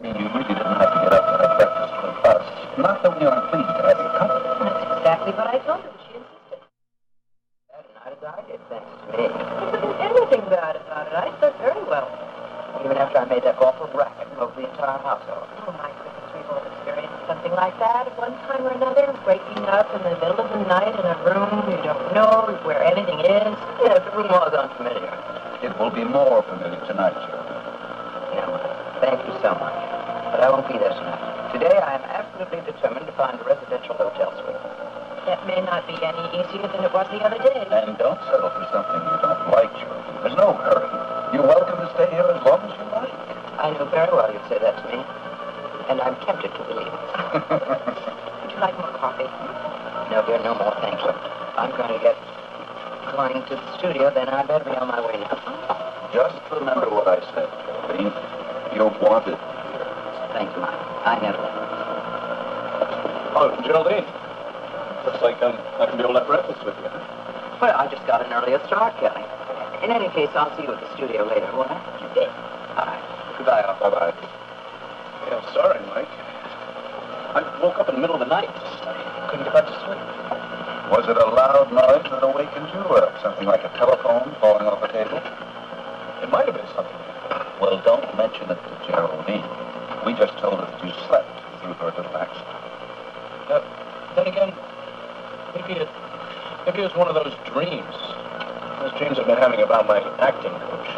You really didn't have to get up to have breakfast with us. Not that we aren't pleased to have you company. That's exactly what I told her, but she insisted. That's not as I did, thanks to me. There wasn't anything bad about it. I slept very well. Even after I made that awful racket and woke the entire household. Oh, my goodness, we've all experienced something like that at one time or another. Waking up in the middle of the night in a room you don't know where anything is. Yes, the room was unfamiliar. It will be more familiar tonight, Joe. Yeah, well, thank you so much. But I won't be there tonight. Today I am absolutely determined to find a residential hotel suite. That may not be any easier than it was the other day. And don't settle for something you don't like, Joe. There's no hurry. You're welcome to stay here as long as you like. I knew very well you'd say that to me. And I'm tempted to believe it. Would you like more coffee? No, dear, no more, thank you. I'm going to get going to the studio, then I better be on my way now. Just remember what I said, Geraldine. You're wanted. Thank you, Mike. I never will. Oh, Geraldine. Looks like I'm not going to be able to have breakfast with you. Well, I just got an earlier start, Kelly. In any case, I'll see you at the studio later, won't I? You did. All right. Goodbye, Al. Bye-bye. Yeah, I'm sorry, Mike. I woke up in the middle of the night. I couldn't get back to sleep. Was it a loud noise that awakened you, or something like a telephone falling off a table? It might have been something. Well, don't mention it to Geraldine. We just told her that you slept through her little accident. Then again, maybe it was one of those dreams. Those dreams I've been having about my acting coach.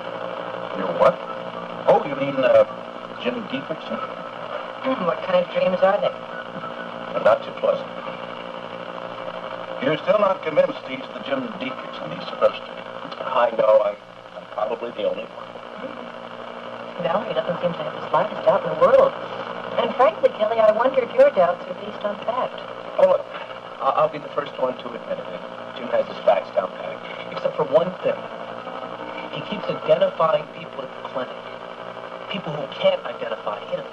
Your what? Oh, you mean, Jim Dietrichson? What kind of dreams are they? But not too pleasant. You're still not convinced he's the Jim Dietrichson he's supposed to be. I know, I'm probably the only one. No, he doesn't seem to have the slightest doubt in the world. And frankly, Kelly, I wonder if your doubts are based on fact. Oh, look, I'll be the first one to admit it. Jim has his facts down pat. Except for one thing. He keeps identifying people at the clinic. People who can't identify him.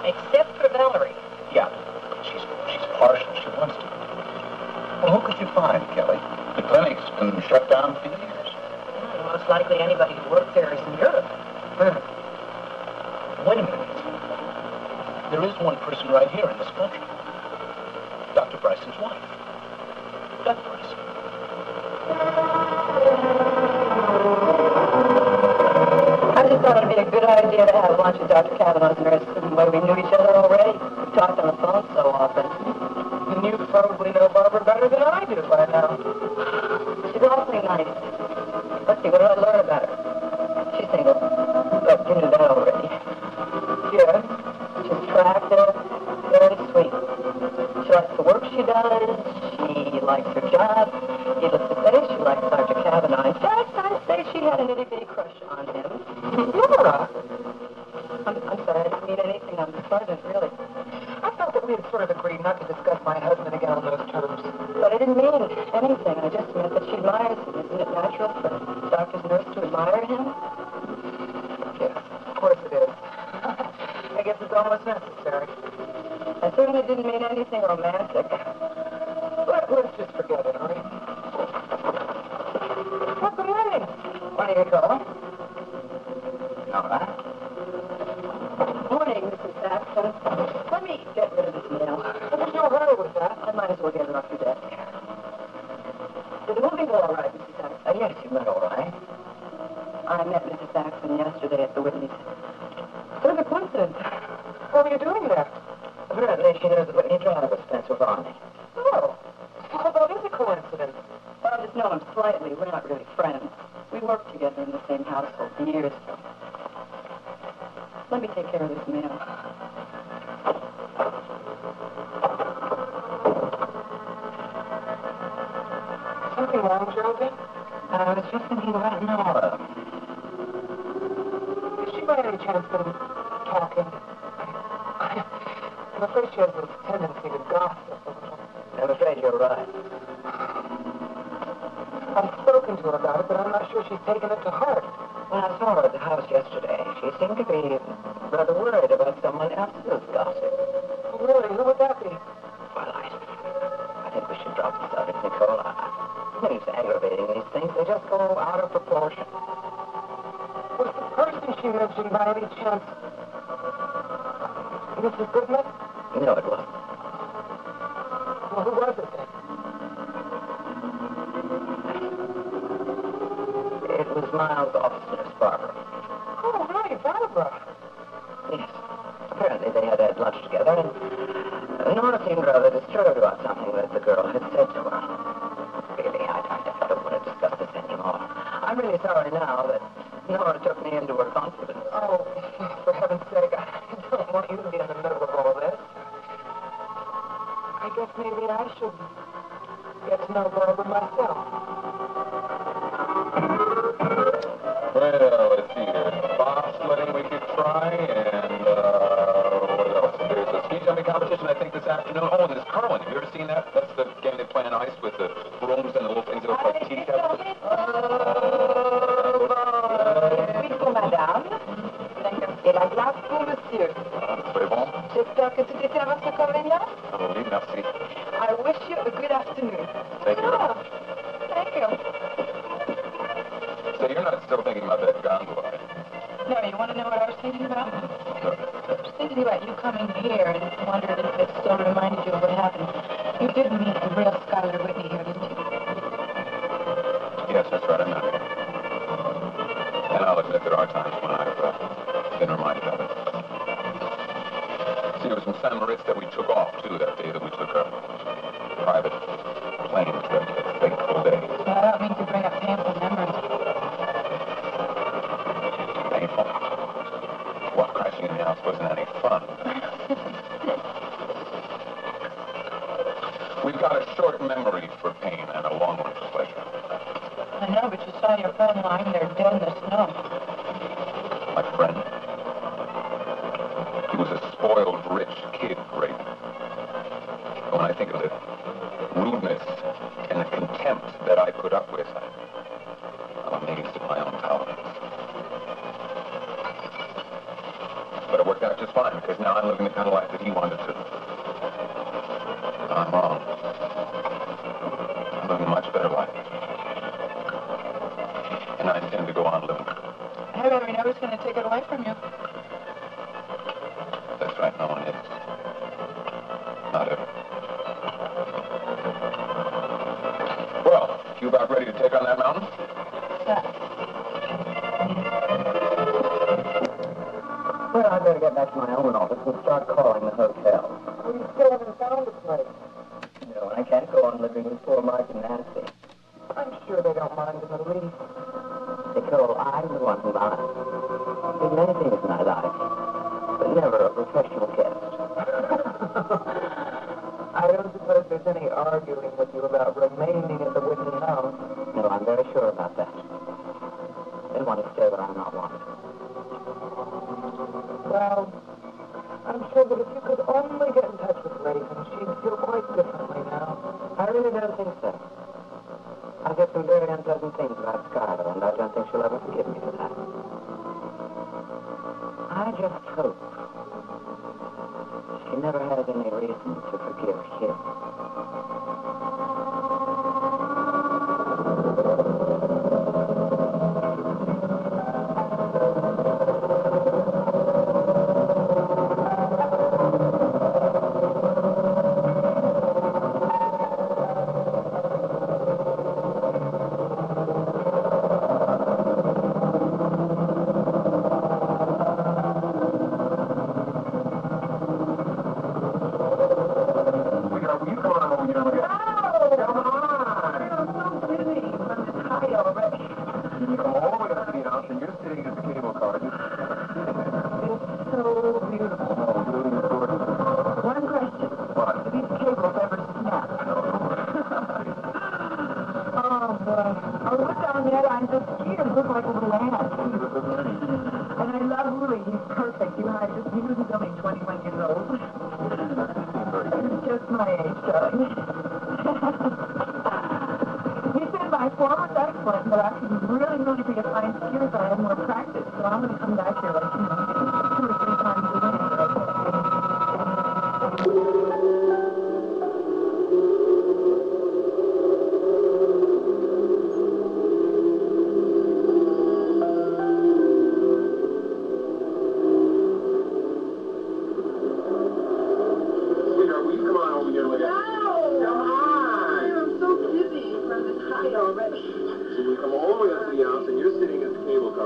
Except for Valerie. Yeah, she's partial. She wants to. Well, who could you find, Kelly? The clinic's been shut down for years. Most likely anybody who worked there is in Europe. Wait a minute. There is one person right here in this country. Dr. Bryson's wife. Beth Bryson. I just thought it'd be a good idea to have lunch with Dr. Kavanaugh's nurse, the way we knew each other already. We talked on the phone so often. And you probably know Barbara better than I do by now. She's awfully nice. Let's see, what did I learn about her? She's single. But you knew that already. Yes. She's attractive, very sweet. She likes the work she does. She likes her job. Needless to say, she likes Dr. Kavanaugh. In fact, I'd say she had an itty-bitty crush on him. Laura. I'm sorry, I didn't mean anything unpleasant, really. I thought that we had sort of agreed not to discuss my husband again on those terms. But I didn't mean anything. I just meant that she admires him. Isn't it natural for a doctor's nurse to admire him? Yes, of course it is. I guess it's almost necessary. I certainly didn't mean anything romantic. Let's just forget it, all right? What's the name? What do you call? All right. Morning, Mrs. Saxon. Let me get rid of this mail. There's no hurry with that. I might as well get it off your desk. Did the movie go all right, Mrs. Saxon? Yes, you went all right. I met Mrs. Saxon yesterday at the Whitney's. What a coincidence. What were you doing there? Apparently, she knows the Whitney driver, Spencer Varney. Oh, well, that is a coincidence. Well, I just know him slightly. We're not really friends. We worked together in the same household years ago. Let me take care of this mail. Something wrong, Geraldine? I was just thinking about Nora. Is she by any chance been talking? I'm afraid she has this tendency to gossip. I'm afraid you're right. I've spoken to her about it, but I'm not sure she's taken it to heart. When I saw her at the house yesterday, she seemed to be rather worried about someone else's gossip. Oh, really? Who would that be? Well, I think we should drop the subject, Nicole. It's aggravating, these things. They just go out of proportion. Was the person she mentioned by any chance Mrs. Goodman? No, it wasn't. Well, who was it then? It was Miles' office nurse, Barbara. Oh, right, Barbara. Yes. Apparently they had lunch together, and Nora seemed rather disturbed about something that the girl had said to her. Really, I don't want to discuss this anymore. I'm really sorry now that Nora took me into her confidence. Oh, for heaven's sake, I don't want you to be in the middle of all this. I guess maybe I should get to know Barbara myself. Well, let's see here. Bob sledding we could try, and what else? There's a ski jumping competition, I think, this afternoon. Oh, and there's curling. Have you ever seen that? That's the game they play on ice with the brooms and the little things that look like teacups. Oui, pour madame. Et la glace pour monsieur. Très bon. J'espère que tout était à votre convenance. Oh, oui, merci. I wish you a good afternoon. Thank you. Oh, thank you. So you're not still thinking about that gondola, right? No, you want to know what I was thinking about? Sure. I was thinking about you coming here and wondered if it still reminded you of what happened. You did meet the real Skylar Whitney here, didn't you? Yes, that's right, I met her. And I'll admit there are times when I've been reminded of it. See, it was from San Moritz that we took off, too, that day that we took a private plane trip, a fateful day. Well, I don't mean to bring up painful memories. Painful. What, crashing in the house wasn't any fun. We've got a short memory for pain and a long one for pleasure. I know, but you saw your friend lying there dead in the snow. My friend. He was a spoiled, rich kid, Graydon. And when I think of the rudeness and the contempt that I put up with, I'm amazed at my own tolerance. But it worked out just fine, because now I'm living the kind of life that he wanted to. I'm wrong. I'm living a much better life. And I intend to go on living. I never know who's going to take it away from you. That's right, no one is. Not ever. Well, you about ready to take on that mountain? Well, I'd better get back to my own office and start calling the hotel. Well, you still haven't found a place. No, I can't go on living with poor Mark and Nancy. I'm sure they don't mind in the least. Nicole, I'm the one who minds. There's many things in my life, but never a professional guest. I don't suppose there's any arguing with you about remaining at the Whitney house. No, I'm very sure about that. They want to stay where I'm not wanted. Well, I'm sure that if you could only get in touch with Reagan, she'd feel quite differently now. I really don't think so. I've got some very unpleasant things about Skylar, and I don't think she'll ever forgive me for that. I just hope she never has any reason to forgive him.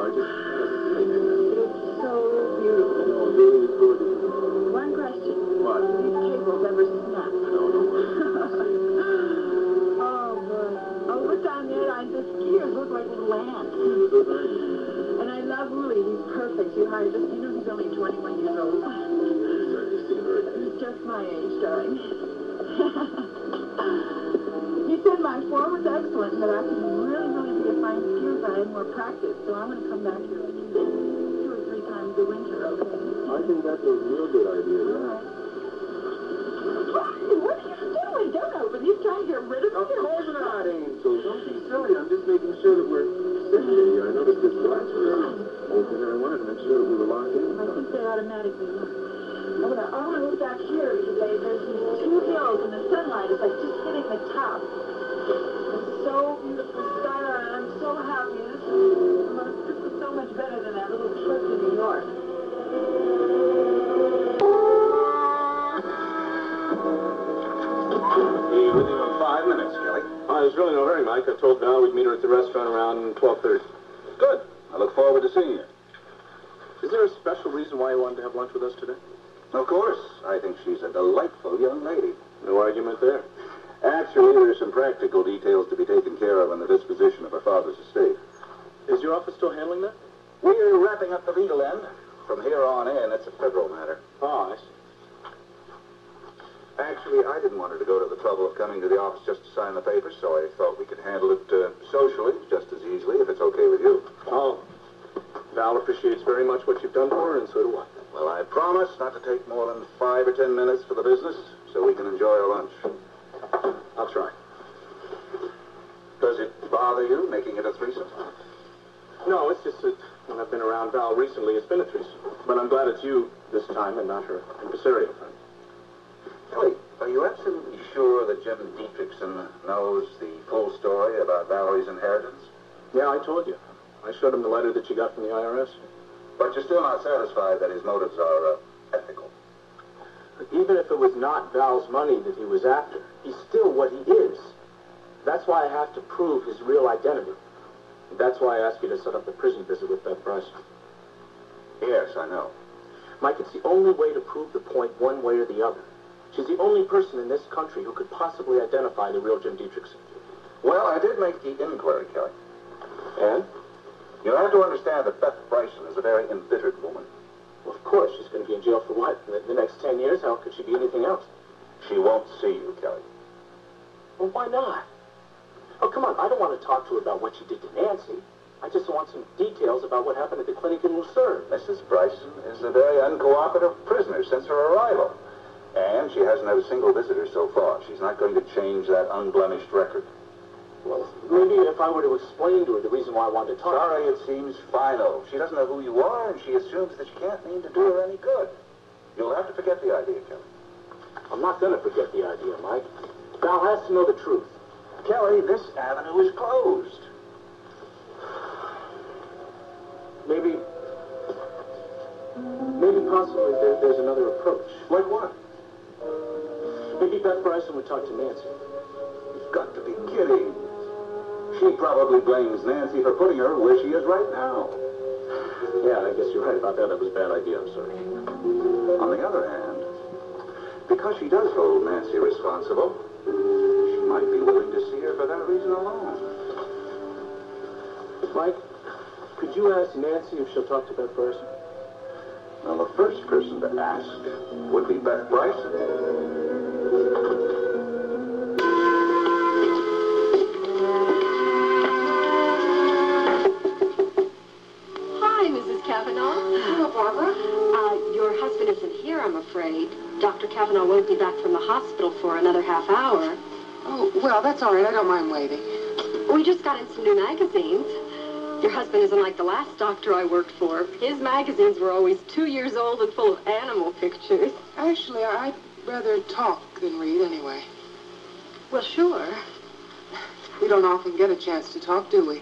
Sergeant. It's so beautiful. No, it really is gorgeous. One question. What? Do these cables ever snap? No, don't worry. Oh, boy. Oh, look down there. The skiers look like little lamps. And I love Willie. He's perfect. You know, he's only 21 years old. He's just my age, darling. He said my form was excellent, but I could really be a fine skier if I had more practice. So I'm going to come back here like 2 or 3 times a winter, okay? I think that's a real good idea. All right. What are you doing? Don't open. He's trying to get rid of Of you. course not, Angel. Don't be silly. I'm just making sure that we're safe in here. I noticed this Plattsburgh open, and I wanted to make sure that we were locked in. I think they automatically look. I want to look back here because there's these 2 hills and the sunlight is like just hitting the top. It's so beautiful skyline, and I'm so happy. This is so much better than that little trip to New York. Be with you in 5 minutes, Kelly. There's really no hurry, Mike. I told Val we'd meet her at the restaurant around 12:30. Good. I look forward to seeing you. Is there a special reason why you wanted to have lunch with us today? Of course. I think she's a delightful young lady. No argument there. Actually, there's some practical details to be taken care of in the disposition of her father's estate. Is your office still handling that? We're wrapping up the legal end. From here on in, it's a federal matter. Oh, I see. Actually, I didn't want her to go to the trouble of coming to the office just to sign the papers, so I thought we could handle it socially just as easily, if it's okay with you. Oh. Val appreciates very much what you've done for her, and so do I. Well, I promise not to take more than 5 or 10 minutes for the business, so we can enjoy our lunch. I'll try. Does it bother you making it a threesome? No, it's just that when I've been around Val recently, it's been a threesome. But I'm glad it's you this time and not her impresario friend. Kelly, are you absolutely sure that Jim Dietrichson knows the full story about Valerie's inheritance? Yeah, I told you. I showed him the letter that you got from the IRS. But you're still not satisfied that his motives are ethical? Even if it was not Val's money that he was after, he's still what he is. That's why I have to prove his real identity. That's why I asked you to set up the prison visit with Beth Bryson. Yes, I know. Mike, it's the only way to prove the point one way or the other. She's the only person in this country who could possibly identify the real Jim Dietrichson. Well, I did make the inquiry, Kelly. And? You have to understand that Beth Bryson is a very embittered woman. Well, of course. She's going to be in jail for what? The next 10 years? How could she be anything else? She won't see you, Kelly. Well, why not? Oh, come on. I don't want to talk to her about what she did to Nancy. I just want some details about what happened at the clinic in Lucerne. Mrs. Bryson is a very uncooperative prisoner since her arrival. And she hasn't had a single visitor so far. She's not going to change that unblemished record. Well, maybe if I were to explain to her the reason why I wanted to talk... Sorry, it seems final. She doesn't know who you are, and she assumes that you can't mean to do her any good. You'll have to forget the idea, Kelly. I'm not going to forget the idea, Mike. Val has to know the truth. Kelly, this avenue is closed. Maybe possibly there's another approach. Like what? Maybe Beth Bryson would talk to Nancy. You've got to be kidding. She probably blames Nancy for putting her where she is right now. Yeah, I guess you're right about that. That was a bad idea. I'm sorry. On the other hand, because she does hold Nancy responsible, she might be willing to see her for that reason alone. Mike, could you ask Nancy if she'll talk to Beth Bryson? Well, the first person to ask would be Beth Bryson. Your husband isn't here, I'm afraid. Dr. Kavanaugh won't be back from the hospital for another half hour. Oh, well, that's all right. I don't mind waiting. We just got in some new magazines. Your husband isn't like the last doctor I worked for. His magazines were always 2 years old and full of animal pictures. Actually, I'd rather talk than read anyway. Well, sure. We don't often get a chance to talk, do we?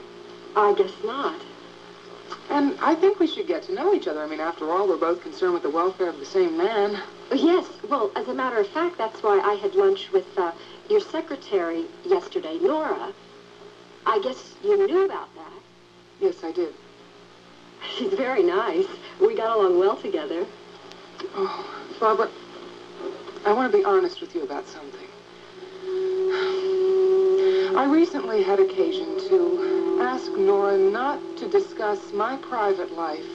I guess not. And I think we should get to know each other. I mean, after all, we're both concerned with the welfare of the same man. Yes. Well, as a matter of fact, that's why I had lunch with your secretary yesterday, Nora. I guess you knew about that. Yes, I did. very nice. We got along well together. Oh, Barbara, I want to be honest with you about something. I recently had occasion to ask Nora not to discuss my private life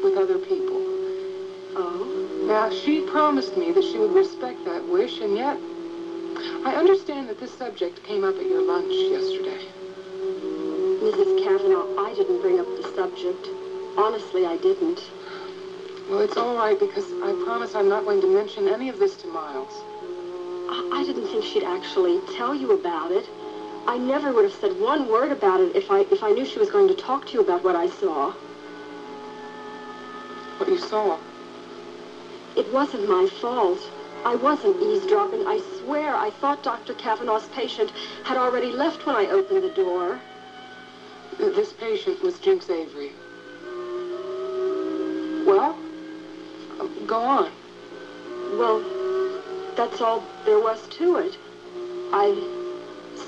with other people. Oh? Now, she promised me that she would respect that wish, and yet I understand that this subject came up at your lunch yesterday. Mrs. Kavanaugh, I didn't bring up the subject. Honestly, I didn't. Well, it's all right, because I promise I'm not going to mention any of this to Miles. I didn't think she'd actually tell you about it. I never would have said one word about it if I knew she was going to talk to you about what I saw. What you saw? It wasn't my fault. I wasn't eavesdropping. I swear I thought Dr. Kavanaugh's patient had already left when I opened the door. This patient was Jinx Avery. Well, go on. Well, that's all there was to it. I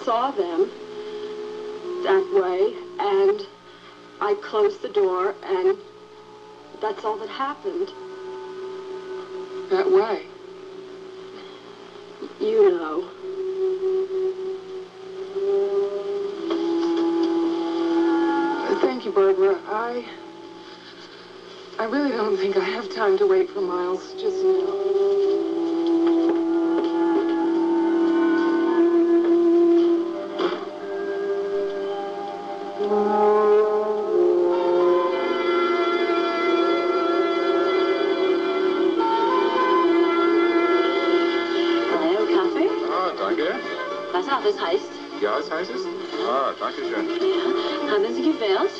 saw them that way, and I closed the door, and that's all that happened. That way? You know. Thank you, Barbara. I really don't think I have time to wait for Miles just now. Hallo, Kaffee? Ah, danke. Was auch das heißt? Ja, was heißt es? Ah, danke schön. Ja. Haben Sie gewählt?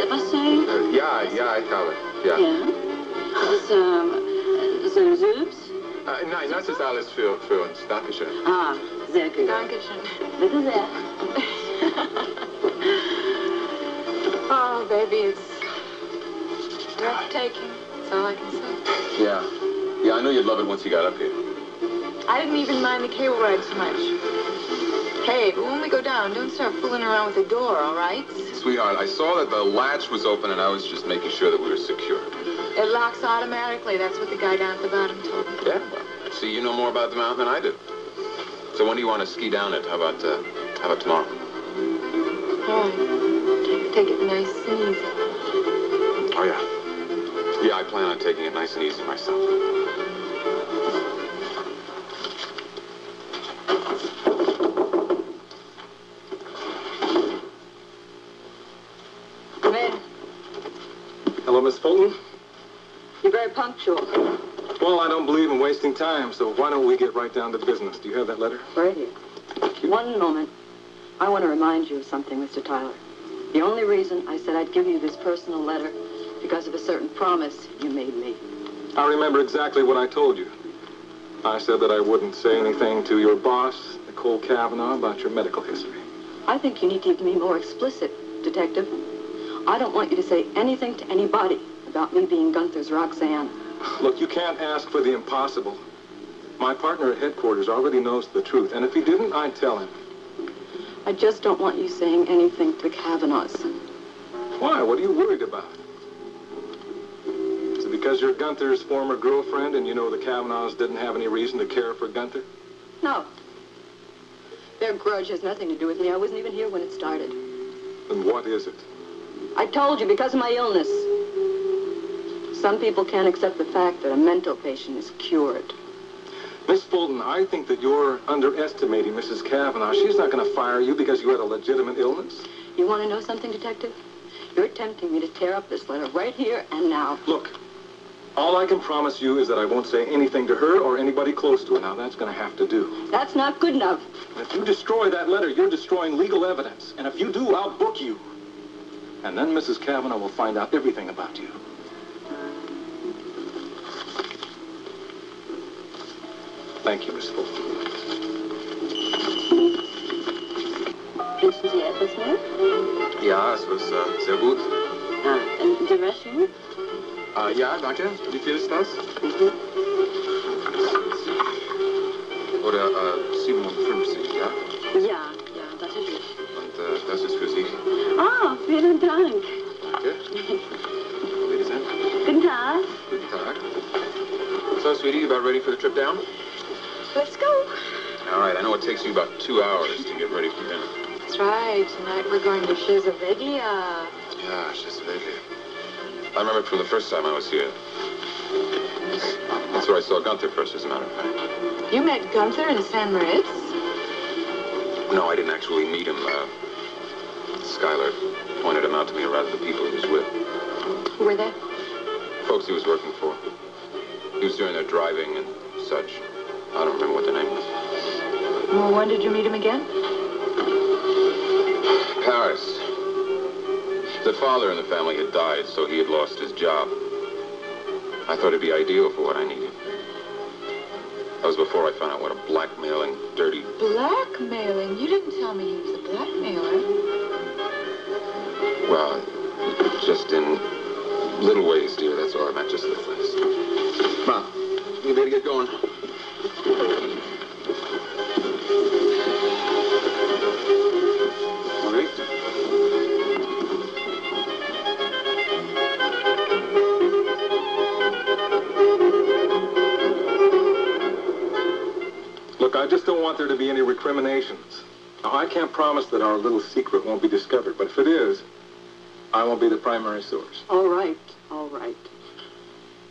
Was Ja, ich habe. Ja. Ja. Das so Süß? Nein, das ist alles für uns. Dankeschön. Ah, sehr gut. Dankeschön. Bitte sehr. Oh, baby, it's breathtaking. That's all I can say. Yeah. Yeah, I knew you'd love it once you got up here. I didn't even mind the cable ride so much. Hey, but when we go down, don't start fooling around with the door, all right? Sweetheart, I saw that the latch was open and I was just making sure that we were secure. It locks automatically. That's what the guy down at the bottom told me. Yeah, well, see, you know more about the mountain than I do. So when do you want to ski down it? How about tomorrow? Oh, take it nice and easy. Oh, yeah. Yeah, I plan on taking it nice and easy myself. Come in. Hello, Miss Fulton. You're very punctual. Well, I don't believe in wasting time, so why don't we get right down to business? Do you have that letter? Right here. Thank you. One moment. I want to remind you of something, Mr. Tyler. The only reason I said I'd give you this personal letter because of a certain promise you made me. I remember exactly what I told you. I said that I wouldn't say anything to your boss, Nicole Kavanaugh, about your medical history. I think you need to be more explicit, Detective. I don't want you to say anything to anybody about me being Gunther's Roxanne. Look, you can't ask for the impossible. My partner at headquarters already knows the truth, and if he didn't, I'd tell him. I just don't want you saying anything to the Kavanaughs. Why? What are you worried about? Is it because you're Gunther's former girlfriend and you know the Kavanaughs didn't have any reason to care for Gunther? No. Their grudge has nothing to do with me. I wasn't even here when it started. Then what is it? I told you, because of my illness. Some people can't accept the fact that a mental patient is cured. Miss Fulton, I think that you're underestimating Mrs. Kavanaugh. She's not going to fire you because you had a legitimate illness. You want to know something, Detective? You're tempting me to tear up this letter right here and now. Look, all I can promise you is that I won't say anything to her or anybody close to her. Now, that's going to have to do. That's not good enough. And if you destroy that letter, you're destroying legal evidence. And if you do, I'll book you. And then Mrs. Kavanaugh will find out everything about you. Thank you, Miss Fulton. Wünschen Sie etwas mehr? Ja, es war sehr gut. And the Rechnung? Ja, danke. Wie viel ist das? Mhm. Oder 57, ja? Ja, natürlich. Und das ist für Sie. Ah, vielen Dank. Danke. sweetie, you about ready for the trip down? Let's go. All right, I know it takes you about 2 hours to get ready for dinner. That's right. Tonight we're going to WEZF-TV. Yeah, WEZF-TV. I remember it from the first time I was here. That's where I saw Gunther first, as a matter of fact. You met Gunther in San Moritz? No, I didn't actually meet him. Skylar pointed him out to me, or rather the people he was with. Who were they? Folks he was working for. He was doing their driving and such. I don't remember what their name was. Well, when did you meet him again? Paris. The father in the family had died, so he had lost his job. I thought it'd be ideal for what I needed. That was before I found out what a blackmailing, dirty... Blackmailing? You didn't tell me he was a blackmailer. Well, just in little ways, dear. That's all I meant, just little ways. Come on. You better get going. All right. Look, I just don't want there to be any recriminations. Now, I can't promise that our little secret won't be discovered, but if it is, I won't be the primary source. All right, all right.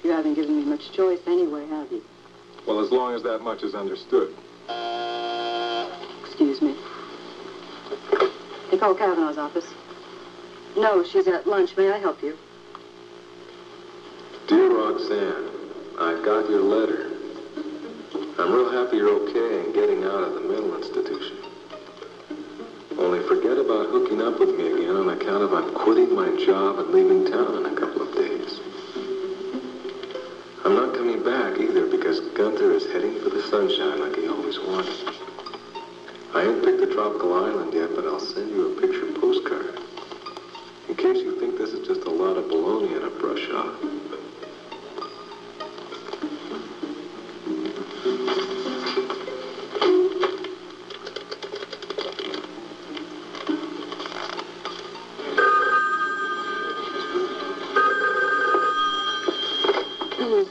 You haven't given me much choice anyway, have you? Well, as long as that much is understood. Excuse me. They called Kavanaugh's office. No, she's at lunch. May I help you? Dear Roxanne, I got your letter. I'm real happy you're okay and getting out of the mental institution. Only forget about hooking up with me again on account of I'm quitting my job and leaving town in a couple of days. I'm not coming back either because Gunther is heading for the sunshine like he always wanted. I ain't picked a tropical island yet, but I'll send you a picture postcard. In case you think this is just a lot of baloney and a brush off.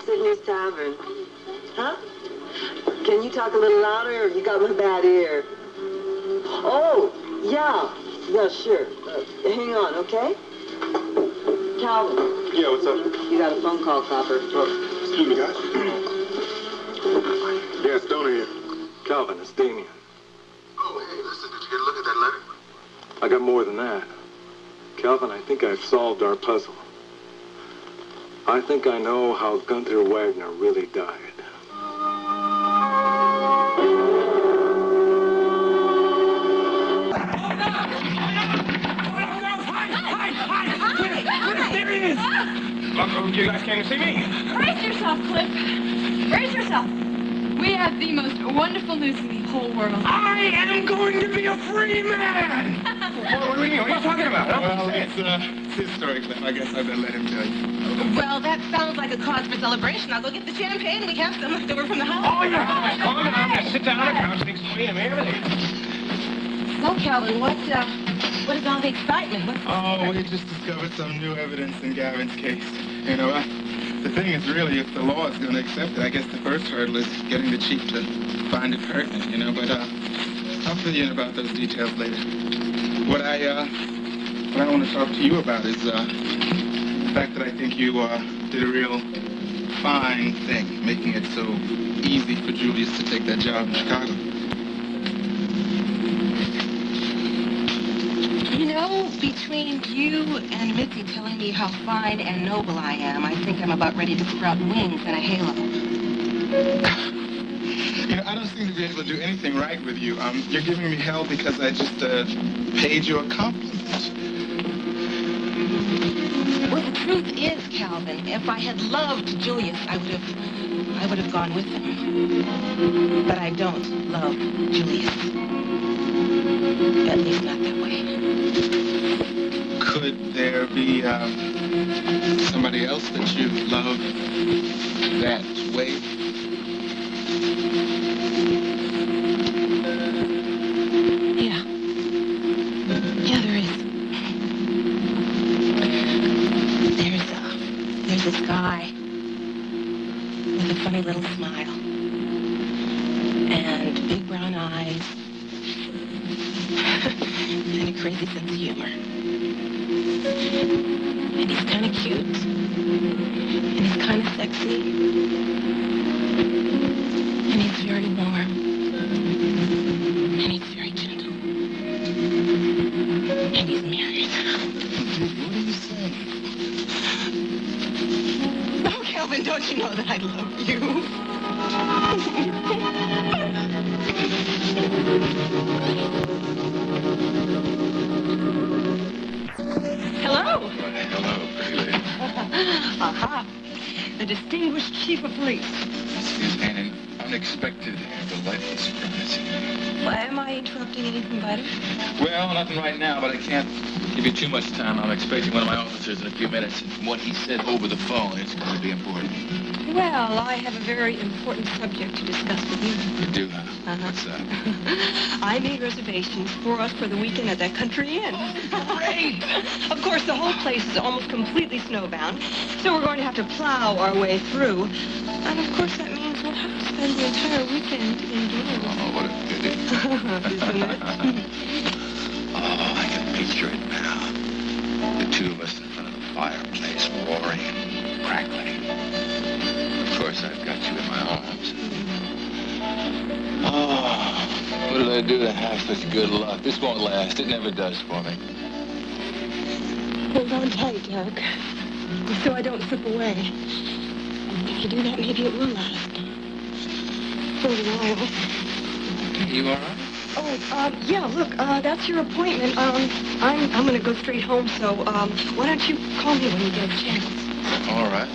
Sydney's Tavern. Huh? Can you talk a little louder or you got my bad ear? Oh, yeah. Yeah, sure. Hang on, okay? Calvin. Yeah, what's up? You got a phone call, Copper. Oh, excuse me, guys. Yeah, it's Stoner here. Calvin, it's Damien. Oh, hey, listen, did you get a look at that letter? I got more than that. Calvin, I think I've solved our puzzle. I think I know how Gunther Wagner really died. Look, you guys came to see me. Brace yourself, Cliff. Brace yourself. We have the most wonderful news in the whole world. I am going to be a free man! What do you mean? What are you talking about? Well, it's his story, Cliff. I guess I better let him tell you. Well, that sounds like a cause for celebration. I'll go get the champagne. We have some left over from the house. Oh, yeah. Calm down. Now sit down on the couch and explain to me everything. So, Calvin, what is all the excitement? Oh, we just discovered some new evidence in Gavin's case. You know, the thing is really, if the law is going to accept it, I guess the first hurdle is getting the chief to find it pertinent, you know, but I'll fill you in about those details later. What I want to talk to you about is the fact that I think you did a real fine thing, making it so easy for Julius to take that job in Chicago. You know, between you and Mitzi telling me how fine and noble I am, I think I'm about ready to sprout wings and a halo. You know, I don't seem to be able to do anything right with you. You're giving me hell because I just paid you a compliment. Well, the truth is, Calvin, if I had loved Julius, I would have gone with him. But I don't love Julius. At least not that way. Could there be somebody else that you love that way? Yeah. Yeah, there is. There's this guy with a funny funny little smile. And big brown eyes. And a crazy sense of humor. And he's kind of cute. And he's kind of sexy. And he's very warm. And he's very gentle. And he's married. What are you saying? Oh, Calvin, don't you know that I love you? Hello. Hello, pretty lady. Aha. The distinguished chief of police. This is an unexpected and delightful surprise. Well, am I interrupting anything vital? Well, nothing right now, but I can't give you too much time. I'm expecting one of my officers in a few minutes. And from what he said over the phone, it's going to be important. Well, I have a very important subject to discuss with you. You do, huh? Uh-huh. What's that? I made reservations for us for the weekend at that country inn. Great! Of course, the whole place is almost completely snowbound, so we're going to have to plow our way through. And of course, that means we'll have to spend the entire weekend indoors. Oh, what a pity. Isn't it? Oh, I can picture it now. The two of us in front of the fireplace, roaring and crackling. Of course, I've got you in my arms. Oh, what did I do to have such good luck? This won't last. It never does for me. Hold on tight, Doug, so I don't slip away. If you do that, maybe it will last. For a while. You all right? Oh, yeah, look, that's your appointment. I'm gonna go straight home, so, why don't you call me when you get a chance? All right.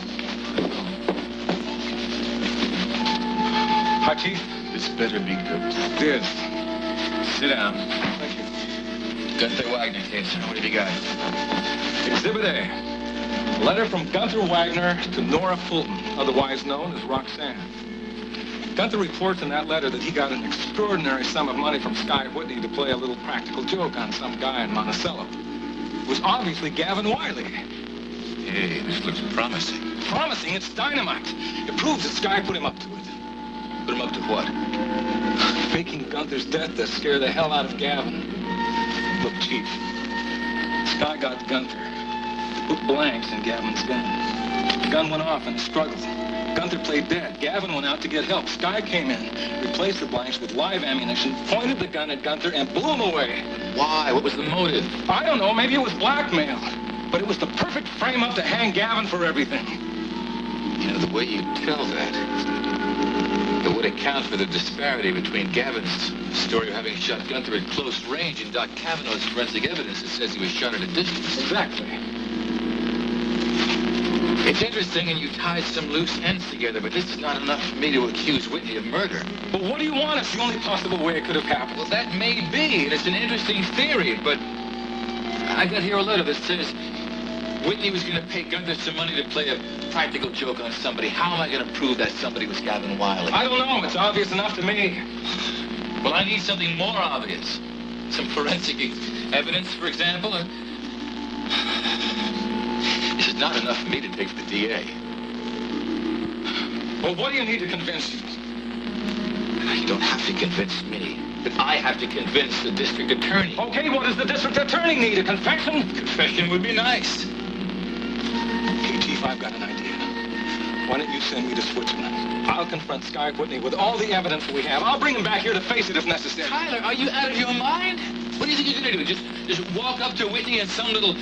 Hi, Chief. This better be good. It is. Sit down. Thank you. Gunther Wagner case. What have you got? Exhibit A. Letter from Gunther Wagner to Nora Fulton, otherwise known as Roxanne. Gunther reports in that letter that he got an extraordinary sum of money from Sky Whitney to play a little practical joke on some guy in Monticello. It was obviously Gavin Wiley. Hey, this looks promising. Promising? It's dynamite. It proves that Sky put him up to it. Put him up to what? Faking Gunther's death to scare the hell out of Gavin. Look, Chief, Sky got Gunther to put blanks in Gavin's gun. The gun went off in a struggle. Gunther played dead. Gavin went out to get help. Sky came in, replaced the blanks with live ammunition, pointed the gun at Gunther, and blew him away. Why? What was the motive? I don't know. Maybe it was blackmail. But it was the perfect frame-up to hang Gavin for everything. You know, the way you tell that, it would account for the disparity between Gavin's story of having shot Gunther at close range and Doc Kavanaugh's forensic evidence that says he was shot at a distance. Exactly. It's interesting, and you tied some loose ends together, but this is not enough for me to accuse Whitney of murder. But what do you want? It's the only possible way it could have happened. Well, that may be, and it's an interesting theory, but I got here a letter that says Whitney was going to pay Gunther some money to play a practical joke on somebody. How am I going to prove that somebody was Gavin Wiley? I don't know. It's obvious enough to me. Well, I need something more obvious. Some forensic evidence, for example. This is not enough for me to take the DA. Well, what do you need to convince you? You don't have to convince me. But I have to convince the district attorney. Okay, what does the district attorney need? A confession? Confession would be nice. Okay, Chief, I've got an idea. Why don't you send me to Switzerland? I'll confront Sky Whitney with all the evidence we have. I'll bring him back here to face it if necessary. Tyler, are you out of your mind? What do you think you're going to do? Just walk up to Whitney in some little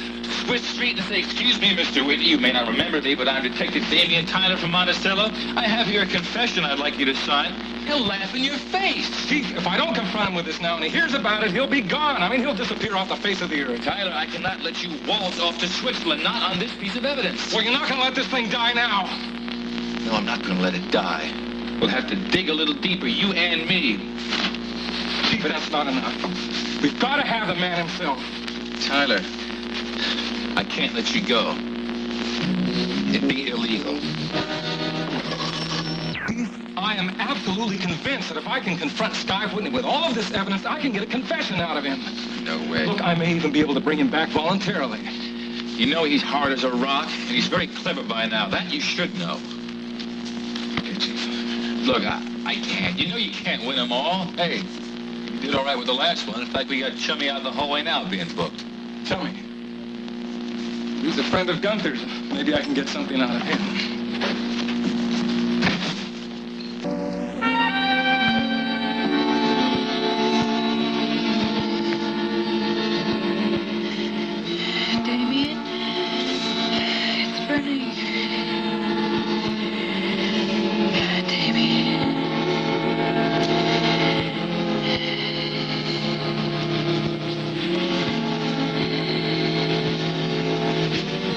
Swiss street and say, "Excuse me, Mr. Whitney, you may not remember me, but I'm Detective Damian Tyler from Monticello. I have here a confession I'd like you to sign." He'll laugh in your face. Chief, if I don't confront him with this now and he hears about it, he'll be gone. I mean, he'll disappear off the face of the earth. Tyler, I cannot let you waltz off to Switzerland, not on this piece of evidence. Well, you're not going to let this thing die now. No, I'm not going to let it die. We'll have to dig a little deeper, you and me. Chief, that's not enough. We've got to have the man himself. Tyler, I can't let you go. It'd be illegal. I am absolutely convinced that if I can confront Sky Whitney with all of this evidence, I can get a confession out of him. No way. Look, I may even be able to bring him back voluntarily. You know he's hard as a rock, and he's very clever by now. That you should know. Okay, Chief. Look, I can't. You know you can't win them all. Hey, you did all right with the last one. In fact, we got Chummy out the whole way now being booked. Chummy. He's a friend of Gunther's. Maybe I can get something out of him. Damien, it's burning. Damien.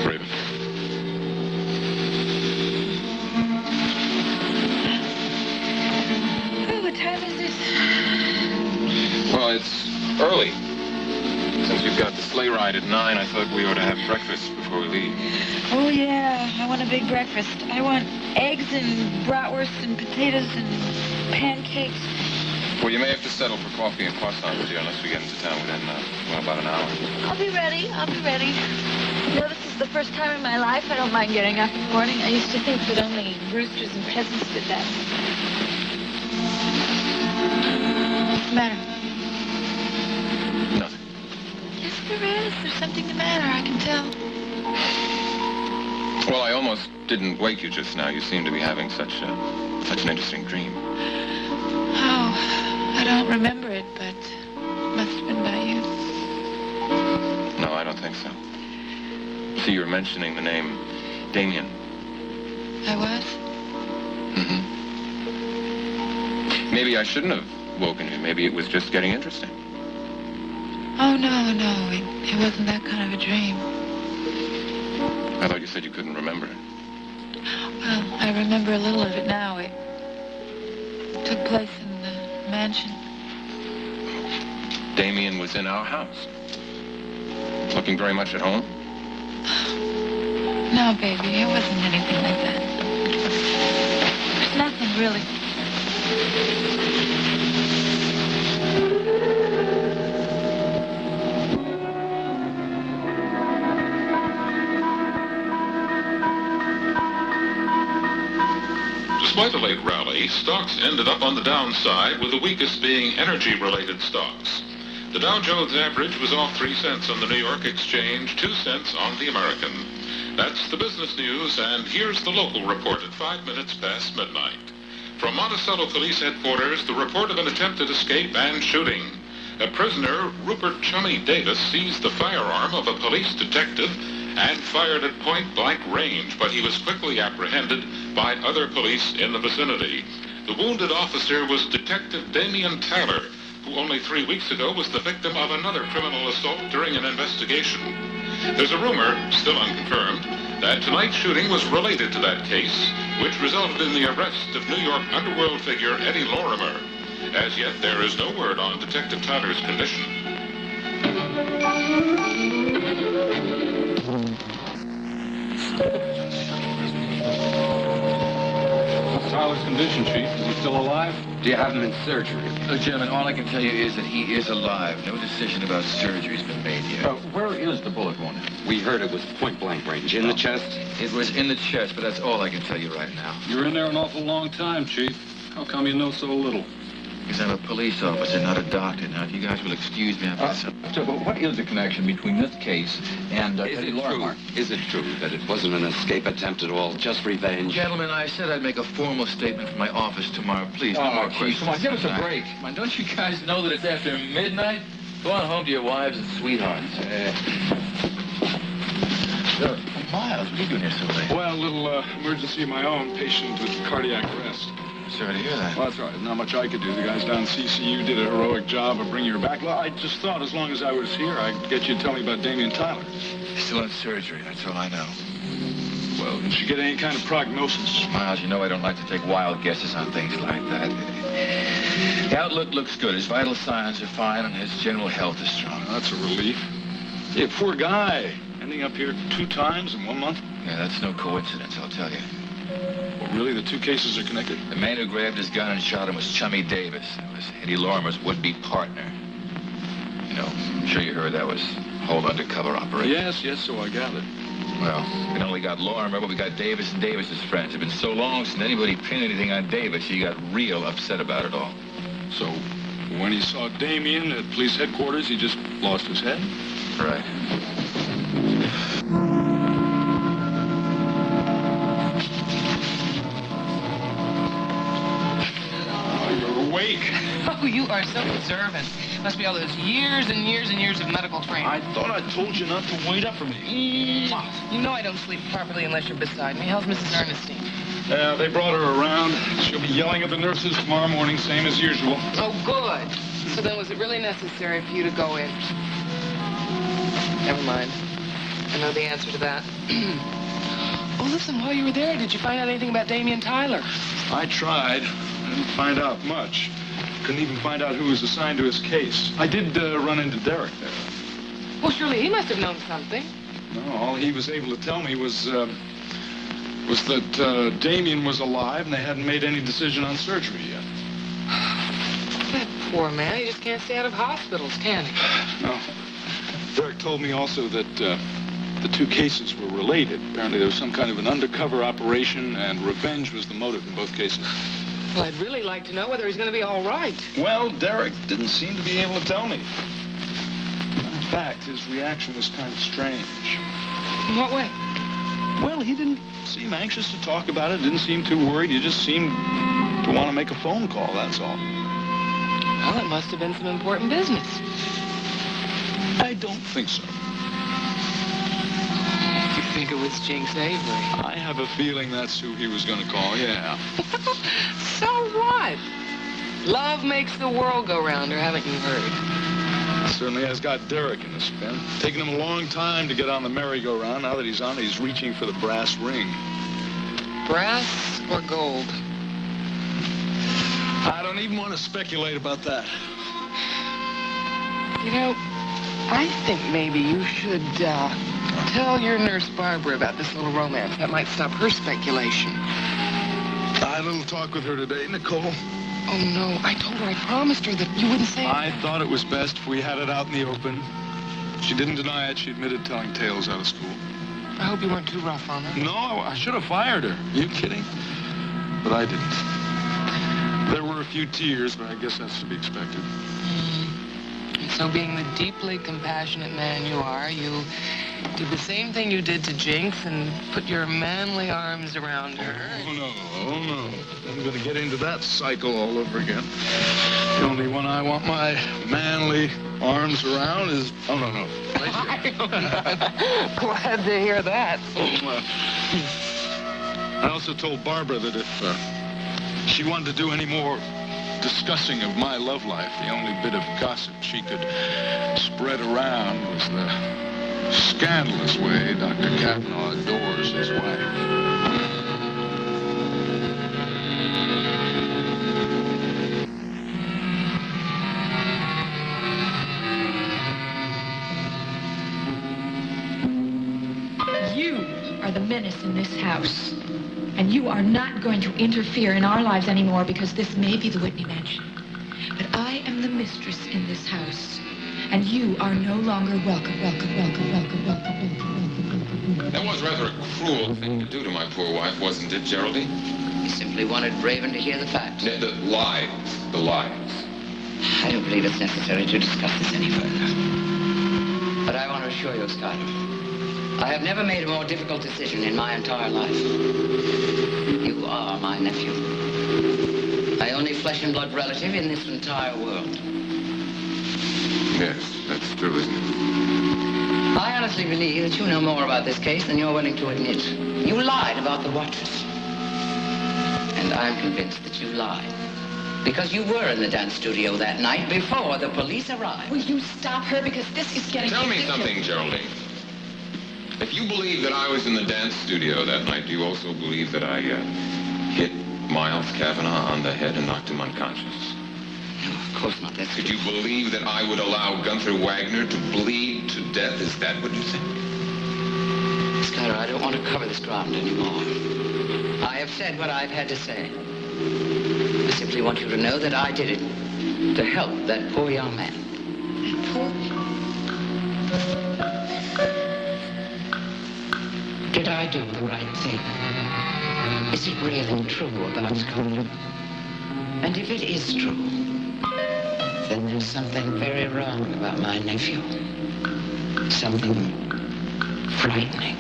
Raven. Oh, what time is it? Well, it's early. Since we've got the sleigh ride at 9, I thought we ought to have breakfast before we leave. Oh, yeah. I want a big breakfast. I want eggs and bratwurst and potatoes and pancakes. Well, you may have to settle for coffee and croissants, dear, unless we get into town within, about an hour. I'll be ready. You know, this is the first time in my life I don't mind getting up in the morning. I used to think that only roosters and peasants did that. What's the matter? Nothing. Yes, there is. There's something the matter. I can tell. Well, I almost didn't wake you just now. You seem to be having such an interesting dream. Oh, I don't remember it, but it must have been about you. No, I don't think so. See, you were mentioning the name Damien. I was? Mm-hmm. Maybe I shouldn't have woken you. Maybe it was just getting interesting. Oh, no. It wasn't that kind of a dream. I thought you said you couldn't remember it. Well, I remember a little of it now. It took place in the mansion. Damien was in our house. Looking very much at home? No, baby, it wasn't anything like that. There's nothing, really. Despite a late rally, stocks ended up on the downside, with the weakest being energy-related stocks. The Dow Jones average was off 3 cents on the New York Exchange, 2 cents on the American. That's the business news, and here's the local report at 5 minutes past midnight. From Monticello Police Headquarters, the report of an attempted escape and shooting. A prisoner, Rupert Chummy Davis, seized the firearm of a police detective and fired at point-blank range, but he was quickly apprehended by other police in the vicinity. The wounded officer was Detective Damien Tyler, who only 3 weeks ago was the victim of another criminal assault during an investigation. There's a rumor, still unconfirmed, that tonight's shooting was related to that case, which resulted in the arrest of New York underworld figure Eddie Lorimer. As yet, there is no word on Detective Tyler's condition. Tyler's condition, Chief. Is he still alive? Do you have him in surgery? Look, gentlemen, all I can tell you is that he is alive. No decision about surgery's been made yet. Where is the bullet wound? We heard it was point-blank range. In the chest? It was in the chest, but that's all I can tell you right now. You're in there an awful long time, Chief. How come you know so little? Because I'm a police officer, not a doctor. Now, if you guys will excuse me, I've got some... So, but what is the connection between this case and Eddie Lorimer? Is it true that it wasn't an escape attempt at all, just revenge? Gentlemen, I said I'd make a formal statement from my office tomorrow. Please, no more questions. Come on, give us a break. Come on, don't you guys know that it's after midnight? Go on home to your wives and sweethearts. Miles, what are you doing here so late? Well, a little emergency of my own. Patient with cardiac arrest. Sorry to hear that. Well, that's right. There's not much I could do. The guys down at CCU did a heroic job of bringing her back. Well, I just thought as long as I was here, I'd get you to tell me about Damien Tyler. Still in surgery, that's all I know. Well, did she get any kind of prognosis? Miles, you know I don't like to take wild guesses on things like that. The outlook looks good. His vital signs are fine, and his general health is strong. Well, that's a relief. Yeah, poor guy. Ending up here 2 times in 1 month. Yeah, that's no coincidence, I'll tell you. Well, really? The 2 cases are connected? The man who grabbed his gun and shot him was Chummy Davis. It was Eddie Lorimer's would-be partner. You know, I'm sure you heard that was a whole undercover operation. Yes, so I gathered. Well, we not only got Lorimer, but we got Davis and Davis's friends. It's been so long since anybody pinned anything on Davis, he got real upset about it all. So, when he saw Damien at police headquarters, he just lost his head? Right. Awake. Oh, you are so observant. Must be all those years and years and years of medical training. I thought I told you not to wait up for me. You know I don't sleep properly unless you're beside me. How's Mrs. Ernestine? Yeah, they brought her around. She'll be yelling at the nurses tomorrow morning, same as usual. Oh, good. So then was it really necessary for you to go in? Never mind. I know the answer to that. Oh, listen, while you were there, did you find out anything about Damien Tyler? I tried. I didn't find out much. Couldn't even find out who was assigned to his case. I did run into Derek there. Well, surely he must have known something. No, all he was able to tell me was that Damien was alive and they hadn't made any decision on surgery yet. That poor man, he just can't stay out of hospitals, can he? No. Derek told me also that the two cases were related. Apparently there was some kind of an undercover operation and revenge was the motive in both cases. Well, I'd really like to know whether he's going to be all right. Well, Derek didn't seem to be able to tell me. In fact, his reaction was kind of strange. In what way? Well, he didn't seem anxious to talk about it, didn't seem too worried. He just seemed to want to make a phone call, that's all. Well, it must have been some important business. I don't think so. You think it was Jinx Avery? I have a feeling that's who he was going to call, yeah. So what? Love makes the world go round, or haven't you heard? Certainly has got Derek in the spin. Taken him a long time to get on the merry-go-round. Now that he's on it, he's reaching for the brass ring. Brass or gold? I don't even want to speculate about that. You know, I think maybe you should tell your nurse Barbara about this little romance. That might stop her speculation. I had a little talk with her today, Nicole. Oh, no. I told her, I promised her that you wouldn't say it. I thought it was best if we had it out in the open. She didn't deny it. She admitted telling tales out of school. I hope you weren't too rough on her. No, I should have fired her. Are you kidding? But I didn't. There were a few tears, but I guess that's to be expected. So being the deeply compassionate man you are, you did the same thing you did to Jinx and put your manly arms around her. Oh, no. I'm going to get into that cycle all over again. The only one I want my manly arms around is... Oh, no. Right here. I'm glad to hear that. I also told Barbara that if she wanted to do any more discussing of my love life, the only bit of gossip she could spread around was the scandalous way Dr. Kavanaugh adores his wife. You are the menace in this house. And you are not going to interfere in our lives anymore because this may be the Whitney mansion. But I am the mistress in this house. And you are no longer welcome. That was rather a cruel thing to do to my poor wife, wasn't it, Geraldine? You simply wanted Raven to hear the facts. The lies. The lies. I don't believe it's necessary to discuss this any further. But I want to assure you, Skyler, I have never made a more difficult decision in my entire life. You are my nephew. My only flesh and blood relative in this entire world. Yes, that's true, isn't it? I honestly believe that you know more about this case than you're willing to admit. You lied about the watchers. And I'm convinced that you lied. Because you were in the dance studio that night before the police arrived. Will you stop her? Because this is getting Tell me ridiculous. something, Geraldine. If you believe that I was in the dance studio that night, do you also believe that I hit Miles Kavanaugh on the head and knocked him unconscious? No, of course not. That's Did you believe that I would allow Gunther Wagner to bleed to death? Is that what you think? Skyler, I don't want to cover this ground anymore. I have said what I've had to say. I simply want you to know that I did it to help that poor young man. That poor... Did I do the right thing? Is it really true about Scotland? And if it is true, then there's something very wrong about my nephew. Something frightening.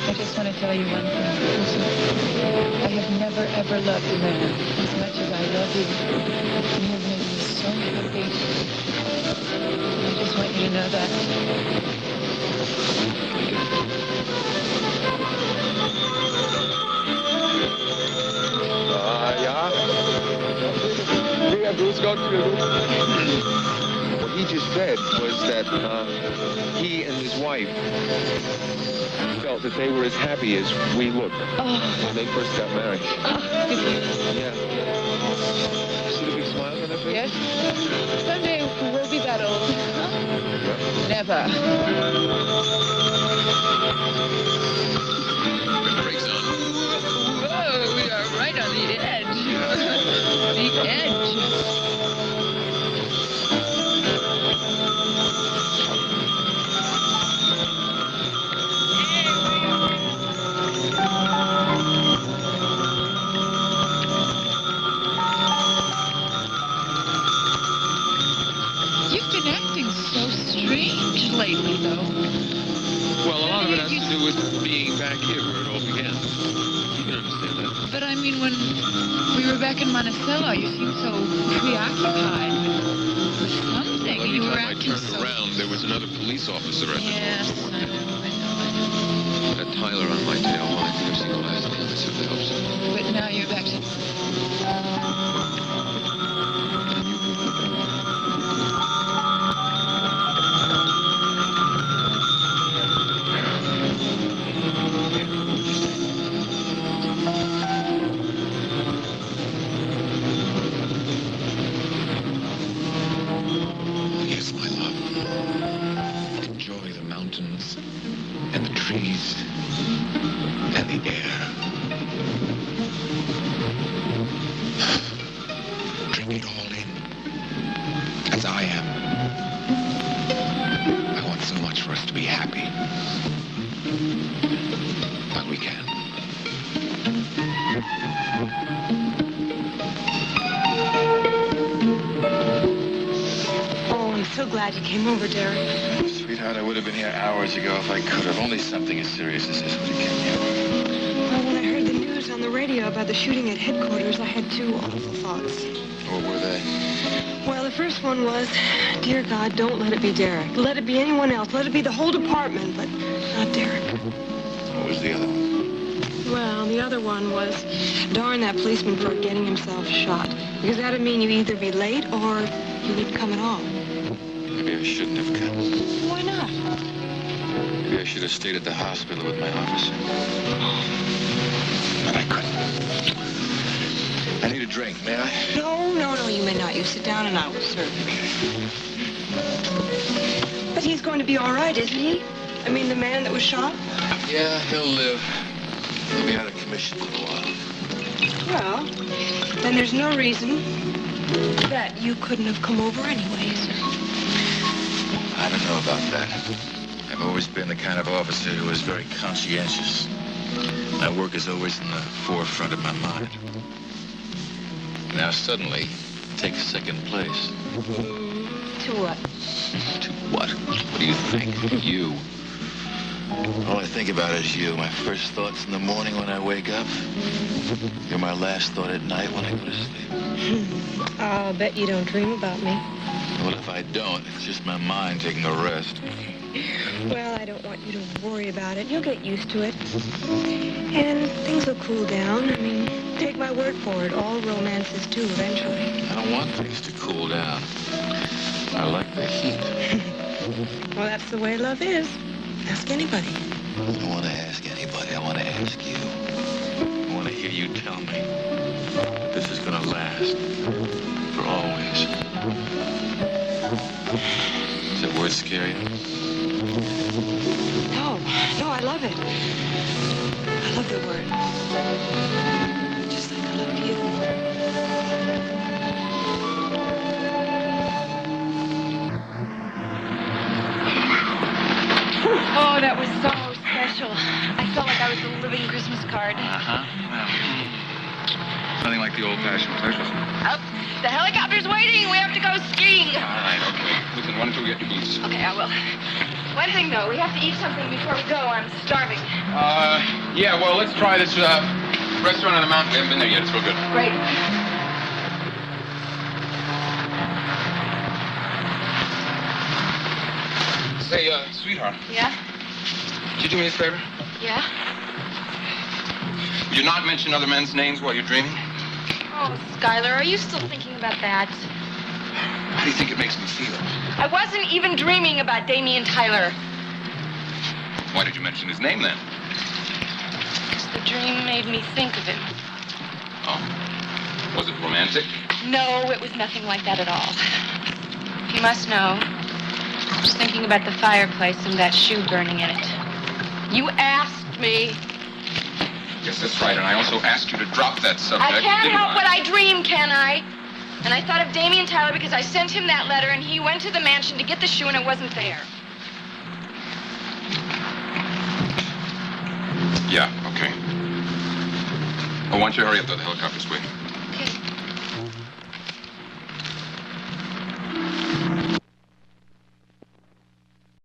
I just want to tell you one thing. Listen, I have never, ever loved a man as much as I love you. You have made me so happy. I just want you to know that. Ja. Ja, grüß Gott. What he just said was that he and his wife felt that they were as happy as we look when they first got married. Yeah. See the big smiles on their face? Yes. Someday we'll be that old. Never. Brakes on. Whoa, we are right on the edge. The edge. You've been acting so strange lately, though. Well, a lot of it has to do with being back here where it all began. You can understand that. But I mean, when we were back in Monticello, you seemed so preoccupied with something. Every You were time I acting turned so... around, there was another police officer at the Yes, door. I know. Had Tyler on my tail line. I've seen the last of him. I certainly hope so. But now you're back to... Yes, my love. Enjoy the mountains and the trees and the air. Drink it all in, as I am. I want so much for us to be happy. But we can. Oh, I'm so glad you came over, Derek. Sweetheart, I would have been here hours ago if I could have. Only something as serious as this would have kept me up. Well, when I heard the news on the radio about the shooting at headquarters, I had two awful thoughts. What were they? Well, the first one was, dear God, don't let it be Derek. Let it be anyone else. Let it be the whole department, but not Derek. What was the other one? Well, the other one was, darn that policeman for getting himself shot. Because that'd mean you either be late or you wouldn't come at all. Maybe I shouldn't have come. Why not? Maybe I should have stayed at the hospital with my officer. But I couldn't. I need a drink, may I? No, you may not. You sit down and I will serve you. But he's going to be all right, isn't he? I mean, the man that was shot? Yeah, he'll live. He'll be out of commission for a while. Well, then there's no reason that you couldn't have come over anyways. I don't know about that. I've always been the kind of officer who is very conscientious. My work is always in the forefront of my mind. Now suddenly, it takes second place. To what? To what? What do you think? You. All I think about is you. My first thoughts in the morning when I wake up. You're my last thought at night when I go to sleep. I'll bet you don't dream about me. Well, if I don't, it's just my mind taking a rest. Well, I don't want you to worry about it. You'll get used to it. And things will cool down. I mean, take my word for it. All romances do eventually. I don't want things to cool down. I like the heat. Well, that's the way love is. Ask anybody. I don't want to ask anybody. I want to ask you. I want to hear you tell me that this is going to last for always. Does that word scare you? No, I love it. I love the word. Just like I love you. Oh, that was so special. I felt like I was a living Christmas card. Uh-huh. Well, nothing like the old-fashioned pleasures. Oh, the helicopter's waiting. We have to go skiing. All right, okay. Listen, why don't you get your boots? Okay, I will. One thing, though, we have to eat something before we go. I'm starving. Yeah, well, let's try this, restaurant on the mountain. We haven't been there yet. It's real good. Great. Say, sweetheart, Yeah? could you do me a favor? Yeah? Would you not mention other men's names while you're dreaming? Oh, Skylar, are you still thinking about that? How do you think it makes me feel? I wasn't even dreaming about Damien Tyler. Why did you mention his name, then? Because the dream made me think of him. Oh. Was it romantic? No, it was nothing like that at all. You must know. I was thinking about the fireplace and that shoe burning in it. You asked me. Yes, that's right. And I also asked you to drop that subject. I can't help what I dream, can I? And I thought of Damien Tyler because I sent him that letter and he went to the mansion to get the shoe and it wasn't there. Yeah, okay. Oh, why don't you hurry up, though? The helicopter's waiting.